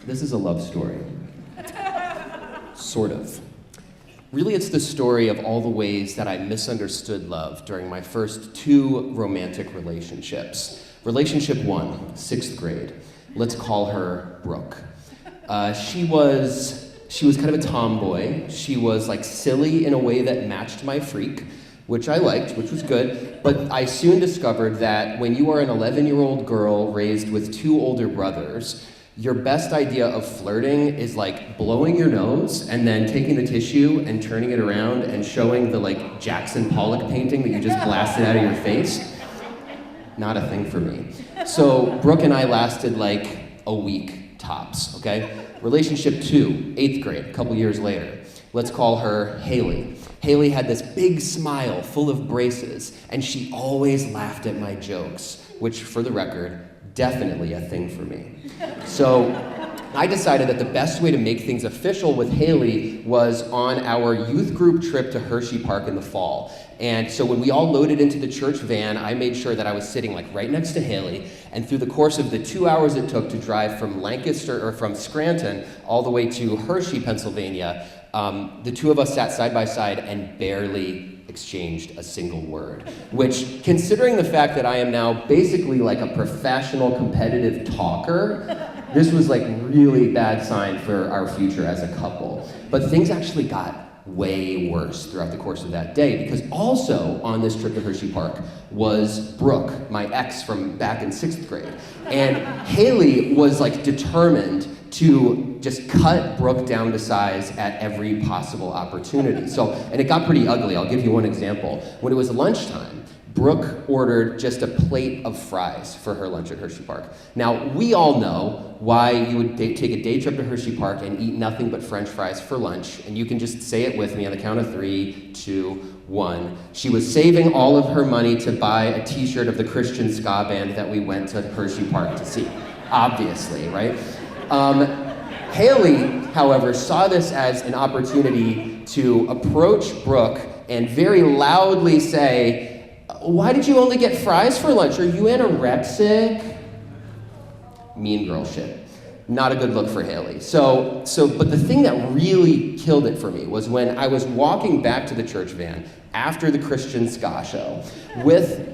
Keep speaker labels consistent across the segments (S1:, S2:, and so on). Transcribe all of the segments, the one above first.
S1: This is a love story. Sort of. Really, it's the story of all the ways that I misunderstood love during my first 2 romantic relationships. Relationship 1, 6th grade. Let's call her Brooke. She was kind of a tomboy. She was like silly in a way that matched my freak, which I liked, which was good. But I soon discovered that when you are an 11-year-old girl raised with 2 older brothers, your best idea of flirting is like blowing your nose and then taking the tissue and turning it around and showing the like Jackson Pollock painting that you just blasted out of your face. Not a thing for me. So Brooke and I lasted like a week tops, okay? Relationship 2, 8th grade, a couple years later. Let's call her Haley. Haley had this big smile full of braces, and she always laughed at my jokes, which, for the record, definitely a thing for me. So I decided that the best way to make things official with Haley was on our youth group trip to Hershey Park in the fall. And so when we all loaded into the church van, I made sure that I was sitting like right next to Haley. And through the course of the 2 hours it took to drive from Lancaster or from Scranton all the way to Hershey, Pennsylvania, the 2 of us sat side by side and barely exchanged a single word, which, considering the fact that I am now basically like a professional competitive talker, this was like really bad sign for our future as a couple. But things actually got way worse throughout the course of that day, because also on this trip to Hershey Park was Brooke, my ex from back in 6th grade. And Haley was like determined to just cut Brooke down to size at every possible opportunity. And it got pretty ugly. I'll give you one example. When it was lunchtime, Brooke ordered just a plate of fries for her lunch at Hershey Park. Now, we all know why you would take a day trip to Hershey Park and eat nothing but French fries for lunch, and you can just say it with me on the count of 3, 2, 1. She was saving all of her money to buy a t-shirt of the Christian ska band that we went to Hershey Park to see, obviously, right? Haley, however, saw this as an opportunity to approach Brooke and very loudly say, "Why did you only get fries for lunch? Are you anorexic?" Mean girl shit. Not a good look for Haley. But the thing that really killed it for me was when I was walking back to the church van after the Christian ska show with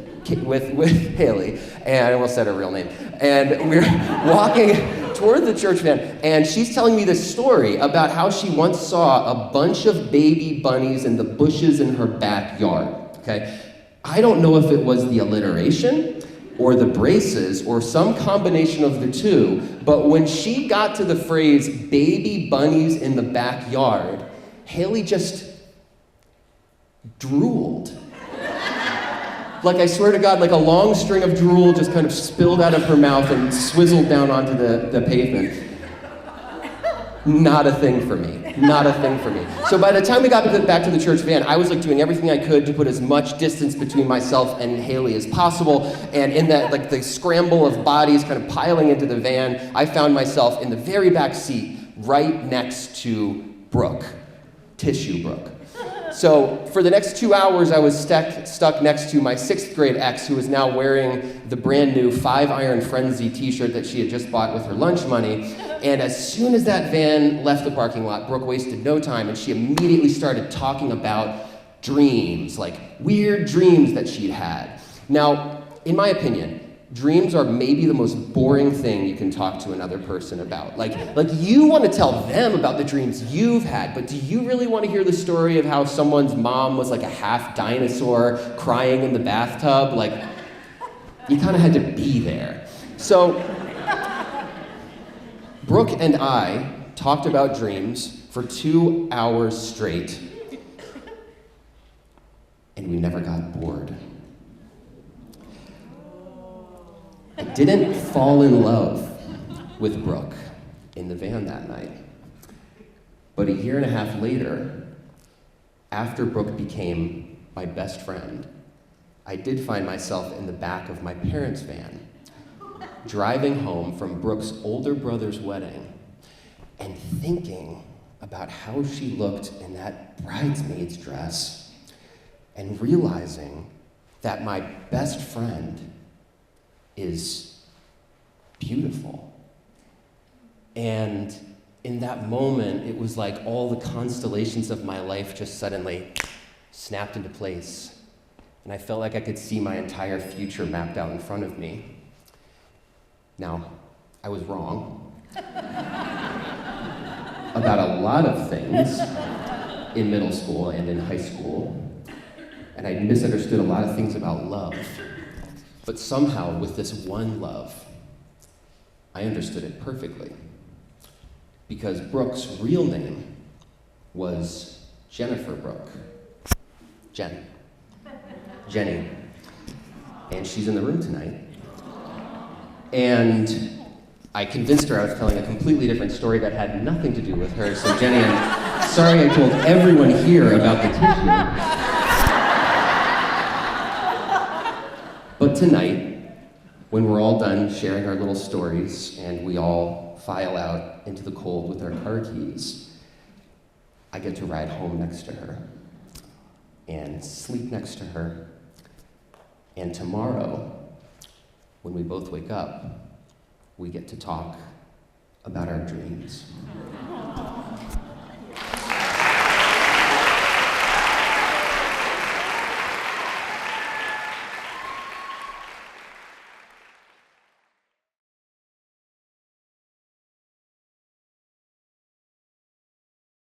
S1: Haley, and I almost said her real name, and we're walking toward the church van, and she's telling me this story about how she once saw a bunch of baby bunnies in the bushes in her backyard, okay? I don't know if it was the alliteration or the braces or some combination of the two, but when she got to the phrase baby bunnies in the backyard, Haley just drooled. Like, I swear to God, like a long string of drool just kind of spilled out of her mouth and swizzled down onto the pavement. Not a thing for me. Not a thing for me. So by the time we got back to the church van, I was like doing everything I could to put as much distance between myself and Haley as possible. And in that, like the scramble of bodies kind of piling into the van, I found myself in the very back seat, right next to Brooke, Tissue Brooke. So for the next 2 hours, I was stuck next to my 6th grade ex, who was now wearing the brand new 5 Iron Frenzy t-shirt that she had just bought with her lunch money. And as soon as that van left the parking lot, Brooke wasted no time, and she immediately started talking about dreams, like weird dreams that she'd had. Now, in my opinion, dreams are maybe the most boring thing you can talk to another person about. Like you want to tell them about the dreams you've had, but do you really want to hear the story of how someone's mom was like a half dinosaur crying in the bathtub? Like, you kind of had to be there. So, Brooke and I talked about dreams for 2 hours straight, and we never got bored. I didn't fall in love with Brooke in the van that night. But a year and a half later, after Brooke became my best friend, I did find myself in the back of my parents' van, driving home from Brooke's older brother's wedding and thinking about how she looked in that bridesmaid's dress and realizing that my best friend is beautiful. And in that moment, it was like all the constellations of my life just suddenly snapped into place. And I felt like I could see my entire future mapped out in front of me. Now, I was wrong about a lot of things in middle school and in high school. And I misunderstood a lot of things about love. But somehow, with this one love, I understood it perfectly. Because Brooke's real name was Jennifer Brooke. Jenny. And she's in the room tonight. And I convinced her I was telling a completely different story that had nothing to do with her. So Jenny, I'm sorry I told everyone here about the tissue. But tonight, when we're all done sharing our little stories and we all file out into the cold with our car keys, I get to ride home next to her and sleep next to her. And tomorrow, when we both wake up, we get to talk about our dreams.